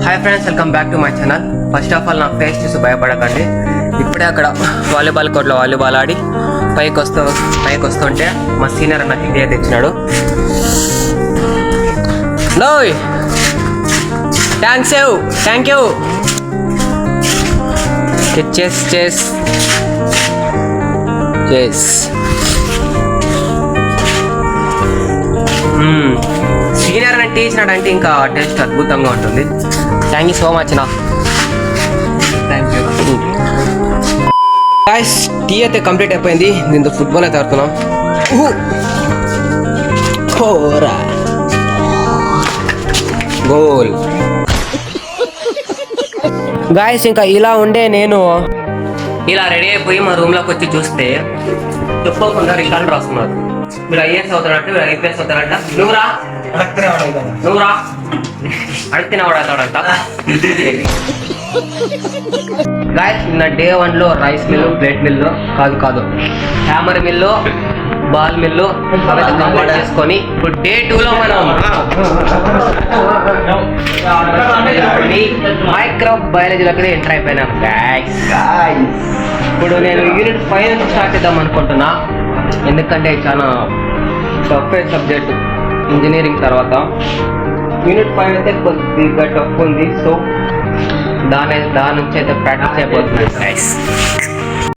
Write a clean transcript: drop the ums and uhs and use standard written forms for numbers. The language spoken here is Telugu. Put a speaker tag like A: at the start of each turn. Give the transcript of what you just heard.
A: Hi friends, welcome back to my channel. First of all నా ఫేస్ చూసి భయపడకండి. ఇప్పుడే అక్కడ వాలీబాల్ కోర్ట్లో వాలీబాల్ ఆడి పైకి వస్తుంటే మా సీనియర్ అన్న కింద తెచ్చినాడు. నోయ్ థ్యాంక్ యూ చేస్ సీనియర్ అని టీ ఇచ్చినాడంటే ఇంకా టేస్ట్ అద్భుతంగా ఉంటుంది. థ్యాంక్ యూ సో మచ్ నా. Thank you guys. టీ అయితే కంప్లీట్ అయిపోయింది. దీంతో ఫుట్బాల్ అయితే ఆడుతున్నాం. Goal guys. ఇంకా ఇలా ఉండే నేను ఇలా రెడీ అయిపోయి మా రూమ్లోకి వచ్చి చూస్తే చెప్పకుండా రికార్డు రాస్తున్నారు. మీరు ఐఏఎస్ అవుతారంట, మీరు ఐపీఎస్ అవుతారంట. నువ్వురా అడిగితే వాడతాడంట. గాయస్, నిన్న డే 1లో రైస్ మిల్లు, ప్లేట్ మిల్లు కాదు హ్యామర్ మిల్లు, బాల్ మిల్లు అవైతే కంప్లీట్ చేసుకొని ఇప్పుడు డే 2లో మనం మైక్రో బయాలజీలోకి ఎంటర్ అయిపోయినాం గాయస్. ఇప్పుడు నేను యూనిట్ 5 నుంచి స్టార్ట్ చేద్దాం అనుకుంటున్నా. ఎందుకంటే చాలా టఫ్ సబ్జెక్ట్ ఇంజనీరింగ్ తర్వాత. యూనిట్ 5 అయితే కొద్దిగా టఫ్ ఉంది. సో దాని నుంచి అయితే ప్రాక్టీస్ అయిపోతుంది గైస్.